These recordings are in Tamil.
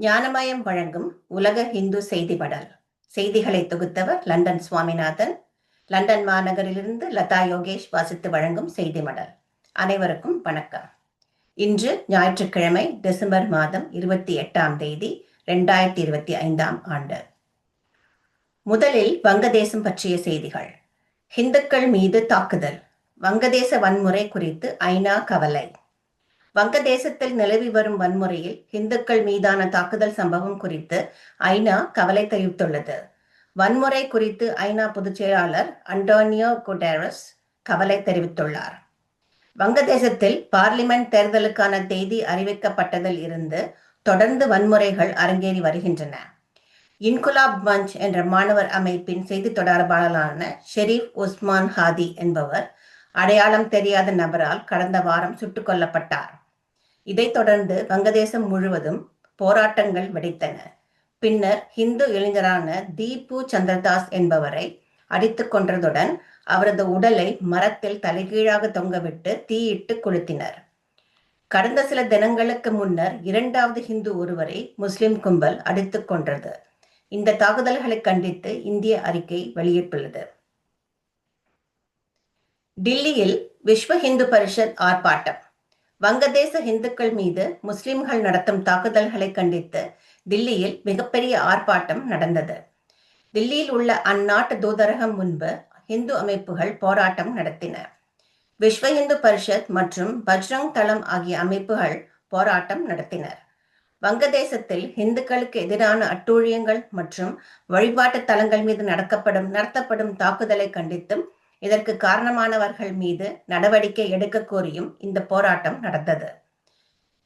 ஞானமயம் வழங்கும் உலக இந்து செய்தி மடல். செய்திகளை தொகுத்தவர் லண்டன் சுவாமிநாதன். லண்டன் மாநகரிலிருந்து லதா யோகேஷ் வாசித்து வழங்கும் செய்தி மடல். அனைவருக்கும் வணக்கம். இன்று ஞாயிற்றுக்கிழமை, டிசம்பர் மாதம் 28ஆம் தேதி 2025ஆம் ஆண்டு. முதலில் வங்கதேசம் பற்றிய செய்திகள். ஹிந்துக்கள் மீது தாக்குதல், வங்கதேச வன்முறை குறித்து ஐநா கவலை. வங்கதேசத்தில் நிலவி வரும் வன்முறையில் இந்துக்கள் மீதான தாக்குதல் சம்பவம் குறித்து ஐநா கவலை தெரிவித்துள்ளது. வன்முறை குறித்து ஐநா பொதுச் செயலாளர் அண்டோனியோ குடேரஸ் கவலை தெரிவித்துள்ளார். வங்கதேசத்தில் பார்லிமெண்ட் தேர்தலுக்கான தேதி அறிவிக்கப்பட்டதில் இருந்து தொடர்ந்து வன்முறைகள் அரங்கேறி வருகின்றன. இன்குலாப் மஞ்ச் என்ற மாணவர் அமைப்பின் செய்தி தொடர்பாளரான ஷெரீப் உஸ்மான் ஹாதி என்பவர் அடையாளம் தெரியாத நபரால் கடந்த வாரம் சுட்டுக் கொல்லப்பட்டார். இதைத் தொடர்ந்து வங்கதேசம் முழுவதும் போராட்டங்கள் வெடித்தன. பின்னர் இந்து இளைஞரான தீபு சந்திரதாஸ் என்பவரை அடித்துக் கொன்றதுடன் அவரது உடலை மரத்தில் தலைகீழாக தொங்கவிட்டு தீயிட்டு கொளுத்தினர். கடந்த சில தினங்களுக்கு முன்னர் இரண்டாவது இந்து ஒருவரை முஸ்லிம் கும்பல் அடித்துக் கொன்றது. இந்த தாக்குதல்களை கண்டித்து இந்திய அறிக்கை வெளியிட்டுள்ளது. டில்லியில் விஸ்வ இந்து பரிஷத் ஆர்ப்பாட்டம். வங்கதேச இந்துக்கள் மீது முஸ்லிம்கள் நடத்தும் தாக்குதல்களை கண்டித்து டில்லியில் மிகப்பெரிய ஆர்ப்பாட்டம் நடந்தது. டில்லியில் உள்ள அந்நாட்டு தூதரகம் முன்பு இந்து அமைப்புகள் போராட்டம் நடத்தின. விஸ்வ இந்து பரிஷத் மற்றும் பஜ்ரங் தளம் ஆகிய அமைப்புகள் போராட்டம் நடத்தினர். வங்கதேசத்தில் இந்துக்களுக்கு எதிரான அட்டூழியங்கள் மற்றும் வழிபாட்டு தலங்கள் மீது நடத்தப்படும் தாக்குதலை கண்டித்தும் இதற்கு காரணமானவர்கள் மீது நடவடிக்கை எடுக்க கோரியும் இந்த போராட்டம் நடந்தது.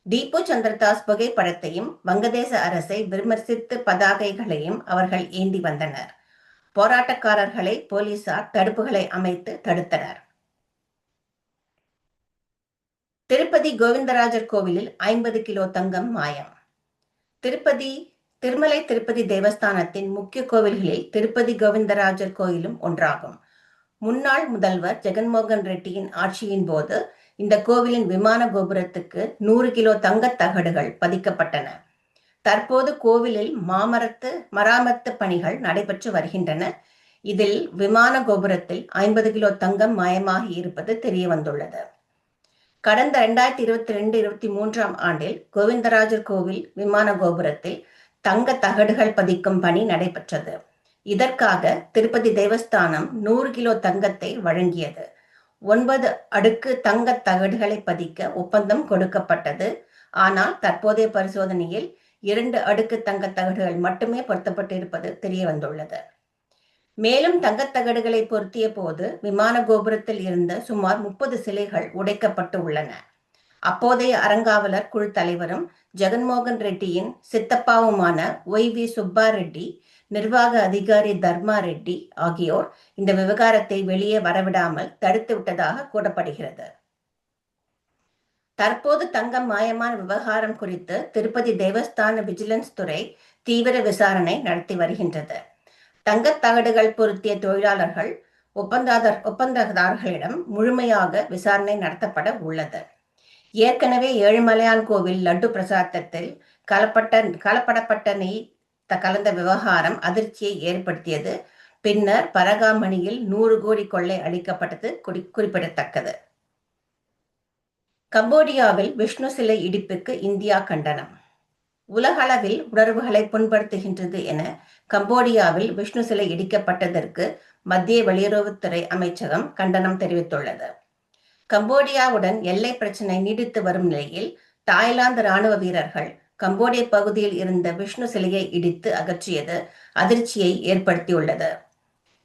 தீபு சந்திரதாஸ் புகைப்படத்தையும் வங்கதேச அரசை விமர்சித்து பதாகைகளையும் அவர்கள் ஏந்தி வந்தனர். போராட்டக்காரர்களை போலீசார் தடுப்புகளை அமைத்து தடுத்தனர். திருப்பதி கோவிந்தராஜர் கோவிலில் 50 கிலோ தங்கம் மாயம். திருமலை திருப்பதி தேவஸ்தானத்தின் முக்கிய கோவில்களில் திருப்பதி கோவிந்தராஜர் கோயிலும் ஒன்றாகும். முன்னாள் முதல்வர் ஜெகன்மோகன் ரெட்டியின் ஆட்சியின் போது இந்த கோவிலின் விமான கோபுரத்துக்கு 100 கிலோ தங்கத் தகடுகள் பதிக்கப்பட்டன. தற்போது கோவிலில் மராமத்து பணிகள் நடைபெற்று வருகின்றன. இதில் விமான கோபுரத்தில் 50 கிலோ தங்கம் மாயமாகி இருப்பது தெரிய வந்துள்ளது. கடந்த 2022-23ஆம் ஆண்டில் கோவிந்தராஜர் கோவில் விமான கோபுரத்தில் தங்க தகடுகள் பதிக்கும் பணி நடைபெற்றது. இதற்காக திருப்பதி தேவஸ்தானம் 100 கிலோ தங்கத்தை வழங்கியது. 9 அடுக்கு தங்க தகடுகளை பதிக்க ஒப்பந்தம் கொடுக்கப்பட்டது. ஆனால் தற்போதைய பரிசோதனையில் 2 அடுக்கு தங்க தகடுகள் மட்டுமே பொருத்தப்பட்டிருப்பது தெரிய வந்துள்ளது. மேலும் தங்கத்தகடுகளை பொருத்திய போது விமான கோபுரத்தில் இருந்த சுமார் 30 சிலைகள் உடைக்கப்பட்டு உள்ளன. அப்போதைய அறங்காவலர் குழு தலைவரும் ஜெகன்மோகன் ரெட்டியின் சித்தப்பாவுமான ஒய்.வி. சுப்பா ரெட்டி, நிர்வாக அதிகாரி தர்மா ரெட்டி ஆகியோர் இந்த விவகாரத்தை வெளியே வரவிடாமல் தடுத்து விட்டதாக கூறப்படுகிறது. தற்போது தங்கம் மாயமான விவகாரம் குறித்து திருப்பதி தேவஸ்தான விஜிலன்ஸ் துறை தீவிர விசாரணை நடத்தி வருகின்றது. தங்கத் தகடுகள் பொருத்திய தொழிலாளர்கள் ஒப்பந்ததாரர்களிடம் முழுமையாக விசாரணை நடத்தப்பட உள்ளது. ஏற்கனவே ஏழுமலையான் கோவில் லட்டு பிரசாதத்தில் கலப்படப்பட்ட நெய் கலந்த விவகாரம் அதிர்ச்சியை ஏற்படுத்தியது. பின்னர் பரகாமணியில் 100 கோடி கொள்ளை அளிக்கப்பட்டது குறிப்பிடத்தக்கது. கம்போடியாவில் விஷ்ணு சிலை இடிப்புக்கு இந்தியா கண்டனம். உலகளவில் உணர்வுகளை புண்படுத்துகின்றது என கம்போடியாவில் விஷ்ணு சிலை இடிக்கப்பட்டதற்கு மத்திய வெளியுறவுத்துறை அமைச்சகம் கண்டனம் தெரிவித்துள்ளது. கம்போடியாவுடன் எல்லை பிரச்சினை நீடித்து வரும் நிலையில் தாய்லாந்து ராணுவ வீரர்கள் கம்போடிய பகுதியில் இருந்த விஷ்ணு சிலையை இடித்து அகற்றியது அதிர்ச்சியை ஏற்படுத்தியுள்ளது.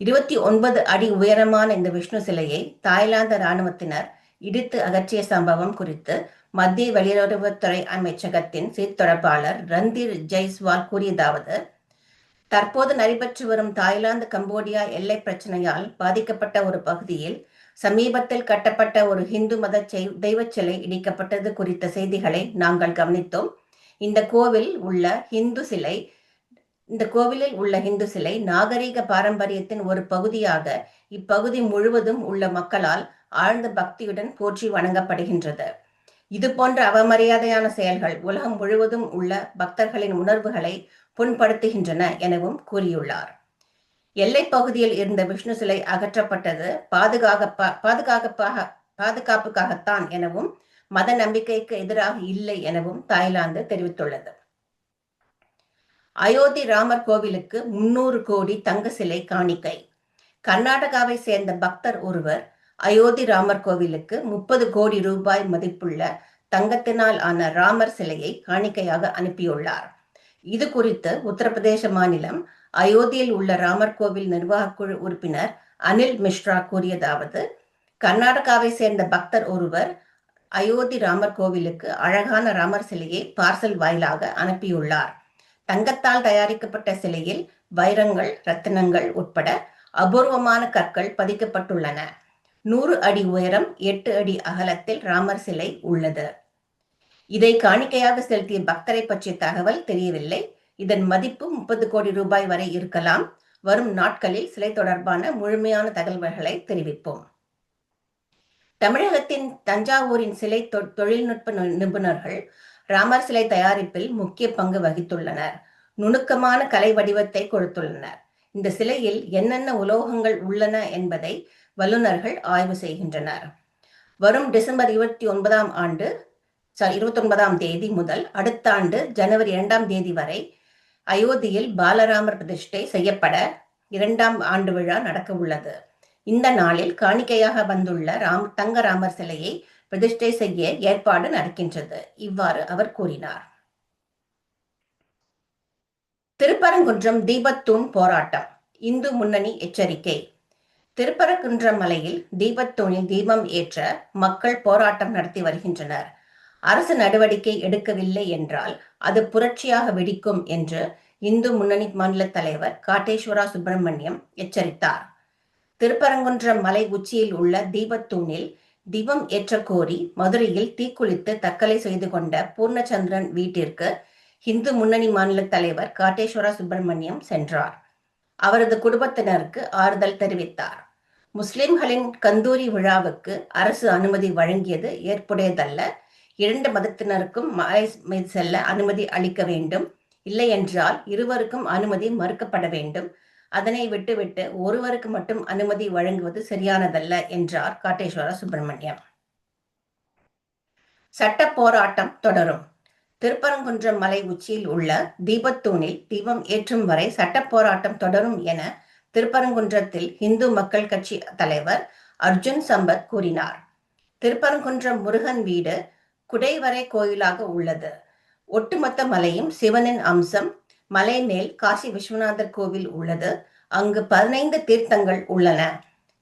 29 அடி உயரமான இந்த விஷ்ணு சிலையை தாய்லாந்து இராணுவத்தினர் இடித்து அகற்றிய சம்பவம் குறித்து மத்திய வெளியுறவுத்துறை அமைச்சகத்தின் செய்தி தொடர்பாளர் ரந்தீர் ஜெய்ஸ்வால் கூறியதாவது: தற்போது நடைபெற்று வரும் தாய்லாந்து கம்போடியா எல்லை பிரச்சனையால் பாதிக்கப்பட்ட ஒரு பகுதியில் சமீபத்தில் கட்டப்பட்ட ஒரு இந்து மத தெய்வ சிலை இடிக்கப்பட்டது குறித்த செய்திகளை நாங்கள் கவனித்தோம். இந்த கோவிலில் உள்ள இந்து சிலை நாகரீக பாரம்பரியத்தின் ஒரு பகுதியாக இப்பகுதி முழுவதும் உள்ள மக்களால் ஆழ்ந்த பக்தியுடன் போற்றி வணங்கப்படுகின்றது. இது போன்ற அவமரியாதையான செயல்கள் உலகம் முழுவதும் உள்ள பக்தர்களின் உணர்வுகளை புண்படுத்துகின்றன எனவும் கூறியுள்ளார். எல்லைப் பகுதியில் இருந்த விஷ்ணு சிலை அகற்றப்பட்டது பாதுகாப்புக்காகத்தான் எனவும் மத நம்பிக்கைக்கு எதிராக இல்லை எனவும் தாய்லாந்து தெரிவித்துள்ளது. அயோத்தி ராமர் கோவிலுக்கு 300 கோடி தங்க சிலை காணிக்கை. கர்நாடகாவை சேர்ந்த பக்தர் ஒருவர் அயோத்தி ராமர் கோவிலுக்கு 30 கோடி ரூபாய் மதிப்புள்ள தங்கத்தினால் ஆன ராமர் சிலையை காணிக்கையாக அனுப்பியுள்ளார். இது குறித்து உத்தரப்பிரதேச மாநிலம் அயோத்தியில் உள்ள ராமர் கோவில் நிர்வாக குழு உறுப்பினர் அனில் மிஸ்ரா கூறியதாவது: கர்நாடகாவை சேர்ந்த பக்தர் ஒருவர் அயோத்தி ராமர் கோவிலுக்கு அழகான ராமர் சிலையை பார்சல் வாயிலாக அனுப்பியுள்ளார். தங்கத்தால் தயாரிக்கப்பட்ட சிலையில் வைரங்கள், ரத்தினங்கள் உட்பட அபூர்வமான கற்கள் பதிக்கப்பட்டுள்ளன. 100 அடி உயரம், 8 அடி அகலத்தில் ராமர் சிலை உள்ளது. இதை காணிக்கையாக செலுத்திய பக்தரை பற்றிய தகவல் தெரியவில்லை. இதன் மதிப்பு 30 கோடி ரூபாய் வரை இருக்கலாம். வரும் நாட்களில் சிலை தொடர்பான முழுமையான தகவல்களை தெரிவிப்போம். தமிழகத்தின் தஞ்சாவூரின் சிலை தொழில்நுட்ப நிபுணர்கள் ராமர் சிலை தயாரிப்பில் முக்கிய பங்கு வகித்துள்ளனர். நுணுக்கமான கலை வடிவத்தை கொடுத்துள்ளனர். இந்த சிலையில் என்னென்ன உலோகங்கள் உள்ளன என்பதை வல்லுநர்கள் ஆய்வு செய்கின்றனர். வரும் டிசம்பர் 29ஆம் தேதி முதல் அடுத்த ஆண்டு ஜனவரி 2ஆம் தேதி வரை அயோத்தியில் பாலராமர் பிரதிஷ்டை செய்யப்பட 2ஆம் ஆண்டு விழா நடக்க உள்ளது. இந்த நாளில் காணிக்கையாக வந்துள்ள தங்க ராமர் சிலையை பிரதிஷ்டை செய்ய ஏற்பாடு நடக்கின்றது. இவ்வாறு அவர் கூறினார். திருப்பரங்குன்றம் தீபத்தூண் போராட்டம். இந்து முன்னணி எச்சரிக்கை. திருப்பரங்குன்றம் மலையில் தீபத்தூணில் தீபம் ஏற்ற மக்கள் போராட்டம் நடத்தி வருகின்றனர். அரசு நடவடிக்கை எடுக்கவில்லை என்றால் அது புரட்சியாக வெடிக்கும் என்று இந்து முன்னணி மாநில தலைவர் காட்டேஸ்வரா சுப்பிரமணியம் எச்சரித்தார். திருப்பரங்குன்றம் மலை உச்சியில் உள்ள தீபத்தூணில் தீபம் ஏற்ற கோரி மதுரையில் தீக்குளித்து தற்கொலை செய்து கொண்ட பூர்ணச்சந்திரன் வீட்டிற்கு இந்து முன்னணி மாநில தலைவர் காட்டேஸ்வரா சுப்பிரமணியம் சென்றார். அவரது குடும்பத்தினருக்கு ஆறுதல் தெரிவித்தார். முஸ்லிம்களின் கந்தூரி விழாவுக்கு அரசு அனுமதி வழங்கியது ஏற்புடையதல்ல. 2 மதத்தினருக்கும் மலை மீது செல்ல அனுமதி அளிக்க வேண்டும். இல்லை என்றால் இருவருக்கும் அனுமதி மறுக்கப்பட வேண்டும். அதனை விட்டுவிட்டு ஒருவருக்கு மட்டும் அனுமதி வழங்குவது சரியானதல்ல என்றார் காட்டேஸ்வரா சுப்பிரமணியம். சட்ட போராட்டம் தொடரும். திருப்பரங்குன்றம் மலை உச்சியில் உள்ள தீபத்தூணில் தீபம் ஏற்றும் வரை சட்ட போராட்டம் தொடரும் என திருப்பரங்குன்றத்தில் இந்து மக்கள் கட்சி தலைவர் அர்ஜுன் சம்பத் கூறினார். திருப்பரங்குன்றம் முருகன் வீடு குடைவரை கோயிலாக உள்ளது. ஒட்டுமொத்த மலையும் சிவனின் அம்சம். மலை மேல் காசி விஸ்வநாதர் கோவில் உள்ளது. அங்கு 15 தீர்த்தங்கள் உள்ளன.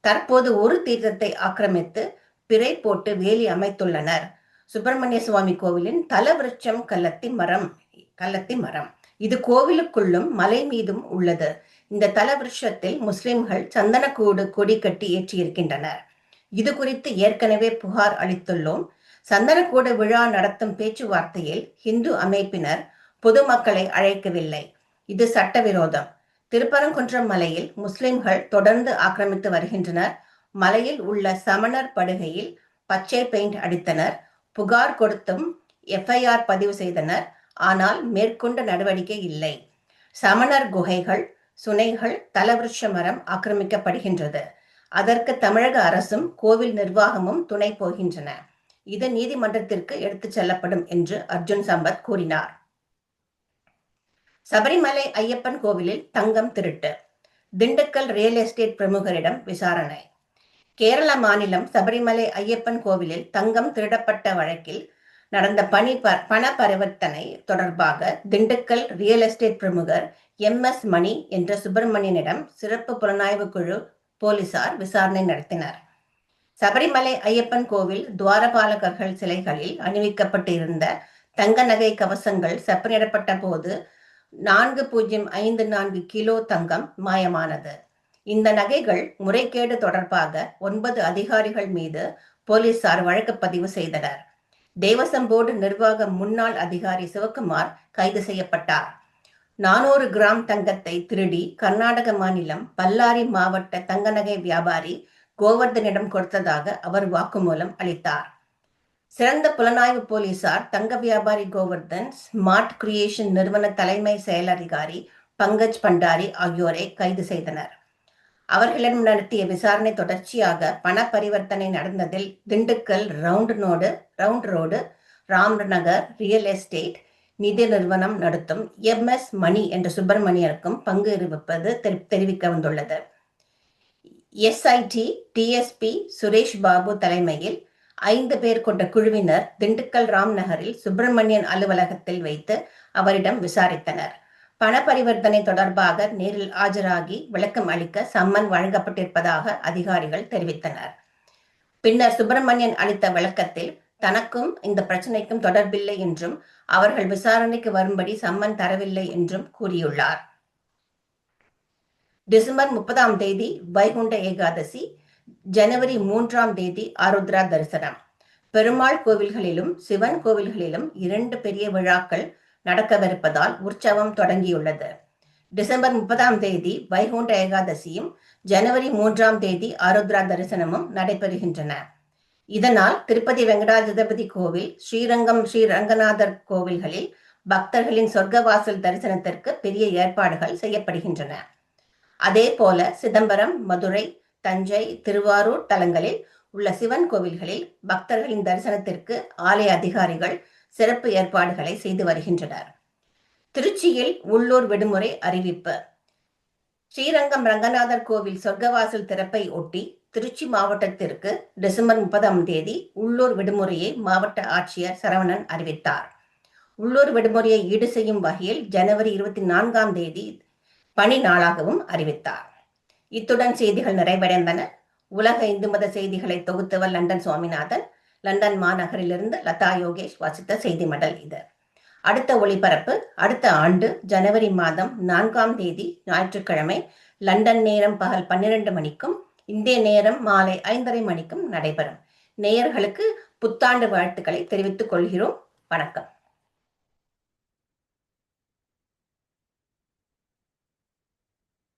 தற்போது ஒரு தீர்த்தத்தை ஆக்கிரமித்து பிறை போட்டு வேலி அமைத்துள்ளனர். சுப்பிரமணிய சுவாமி கோவிலின் தலவிருட்சம் கல்லத்தி மரம். இது கோவிலுக்குள்ளும் மலை மீதும் உள்ளது. இந்த தலவிருட்சத்தில் முஸ்லிம்கள் சந்தனக்கூடு கொடி கட்டி ஏற்றியிருக்கின்றனர். இது குறித்து ஏற்கனவே புகார் அளித்துள்ளோம். சந்தனக்கூடு விழா நடத்தும் பேச்சுவார்த்தையில் இந்து அமைப்பினர் பொதுமக்களை அழைக்கவில்லை. இது சட்டவிரோதம். திருப்பரங்குன்றம் மலையில் முஸ்லிம்கள் தொடர்ந்து ஆக்கிரமித்து வருகின்றனர். மலையில் உள்ள சமணர் படுகையில் பச்சை பெயிண்ட் அடித்தனர். புகார் கொடுத்தும் FIR பதிவு செய்தனர். ஆனால் மேற்கொண்ட நடவடிக்கை இல்லை. சமணர் குகைகள், சுனைகள், தலவிருட்ச மரம் ஆக்கிரமிக்கப்படுகின்றது. அதற்கு தமிழக அரசும் கோவில் நிர்வாகமும் துணை போகின்றன. இது நீதிமன்றத்திற்கு எடுத்துச் செல்லப்படும் என்று அர்ஜுன் சம்பத் கூறினார். சபரிமலை ஐயப்பன் கோவிலில் தங்கம் திருட்டு. திண்டுக்கல் ரியல் எஸ்டேட் பிரமுகரிடம் விசாரணை. கேரள மாநிலம் சபரிமலை ஐயப்பன் கோவிலில் தங்கம் திருடப்பட்ட வழக்கில் நடந்த பண பரிவர்த்தனை தொடர்பாக திண்டுக்கல் ரியல் எஸ்டேட் பிரமுகர் MS மணி என்ற சுப்பிரமணியனிடம் சிறப்பு புலனாய்வு குழு போலீசார் விசாரணை நடத்தினர். சபரிமலை ஐயப்பன் கோவில் துவாரபாலகர்கள் சிலைகளில் அணிவிக்கப்பட்டிருந்த தங்க நகை கவசங்கள் செப்பனிடப்பட்ட போது 4054 கிலோ தங்கம் மாயமானது. இந்த நகைகள் முறைகேடு தொடர்பாக 9 அதிகாரிகள் மீது போலீசார் வழக்கு பதிவு செய்தனர். தேவசம் போர்டு நிர்வாக முன்னாள் அதிகாரி சிவகுமார் கைது செய்யப்பட்டார். 400 கிராம் தங்கத்தை திருடி கர்நாடக மாநிலம் பல்லாரி மாவட்ட தங்க நகை வியாபாரி கோவர்தனிடம் கொடுத்ததாக அவர் வாக்குமூலம் அளித்தார். சிறந்த புலனாய்வு போலீசார் தங்க வியாபாரி கோவர்தன், ஸ்மார்ட் கிரியேஷன் நிறுவன தலைமை செயலதிகாரி பங்கஜ் பண்டாரி ஆகியோரை கைது செய்தனர். அவர்களிடம் நடத்திய விசாரணை தொடர்ச்சியாக பண பரிவர்த்தனை நடந்ததில் Dindigul round road Ramnagar real estate நிதி நிறுவனம் நடத்தும் எம்எஸ் மணி என்ற சுப்பிரமணியனுக்கும் பங்கு இருப்பது தெரிவிக்க வந்துள்ளது. எஸ்ஐடி டிஎஸ்பி சுரேஷ் பாபு தலைமையில் 5 பேர் கொண்ட குழுவினர் திண்டுக்கல் ராம் நகரில் சுப்பிரமணியன் அலுவலகத்தில் வைத்து அவரிடம் விசாரித்தனர். பண பரிவர்த்தனை தொடர்பாக நேரில் ஆஜராகி விளக்கம் அளிக்க சம்மன் வழங்கப்பட்டிருப்பதாக அதிகாரிகள் தெரிவித்தனர். பின்னர் சுப்பிரமணியன் அளித்த விளக்கத்தில் தனக்கும் இந்த பிரச்சனைக்கும் தொடர்பில்லை என்றும் அவர்கள் விசாரணைக்கு வரும்படி சம்மன் தரவில்லை என்றும் கூறியுள்ளார். டிசம்பர் 30ஆம் தேதி வைகுண்ட ஏகாதசி, ஜனவரி 3ஆம் தேதி ஆருத்ரா தரிசனம். பெருமாள் கோவில்களிலும் சிவன் கோவில்களிலும் 2 பெரிய விழாக்கள் நடக்கவிருப்பதால் உற்சவம் தொடங்கியுள்ளது. டிசம்பர் 30ஆம் தேதி வைகுண்ட ஏகாதசியும் ஜனவரி 3ஆம் தேதி ஆருத்ரா தரிசனமும் நடைபெறுகின்றன. இதனால் திருப்பதி வெங்கடாஜலபதி கோவில், ஸ்ரீரங்கம் ஸ்ரீ ரங்கநாதர் கோவில்களில் பக்தர்களின் சொர்க்கவாசல் தரிசனத்திற்கு பெரிய ஏற்பாடுகள் செய்யப்படுகின்றன. அதே போல சிதம்பரம், மதுரை, தஞ்சை, திருவாரூர் தலங்களில் உள்ள சிவன் கோவில்களில் பக்தர்களின் தரிசனத்திற்கு ஆலய அதிகாரிகள் சிறப்பு ஏற்பாடுகளை செய்து வருகின்றனர். திருச்சியில் உள்ளூர் விடுமுறை அறிவிப்பு. ஸ்ரீரங்கம் ரங்கநாதர் கோவில் சொர்க்கவாசல் திறப்பை ஒட்டி திருச்சி மாவட்டத்திற்கு டிசம்பர் 30ஆம் தேதி உள்ளூர் விடுமுறையை மாவட்ட ஆட்சியர் சரவணன் அறிவித்தார். உள்ளூர் விடுமுறையை ஈடு செய்யும் வகையில் ஜனவரி 24ஆம் தேதி பணி நாளாகவும் அறிவித்தார். இத்துடன் செய்திகள் நிறைவடைந்தன. உலக இந்து மத செய்திகளை தொகுத்தவர் லண்டன் சுவாமிநாதன். லண்டன் மாநகரிலிருந்து லதா யோகேஷ் வாசித்த செய்தி மடல் இது. அடுத்த ஒளிபரப்பு அடுத்த ஆண்டு ஜனவரி மாதம் 4ஆம் தேதி ஞாயிற்றுக்கிழமை லண்டன் நேரம் பகல் 12 மணிக்கும் இந்திய நேரம் மாலை 5:30 மணிக்கும் நடைபெறும். நேயர்களுக்கு புத்தாண்டு வாழ்த்துக்களை தெரிவித்துக் கொள்கிறோம். வணக்கம்.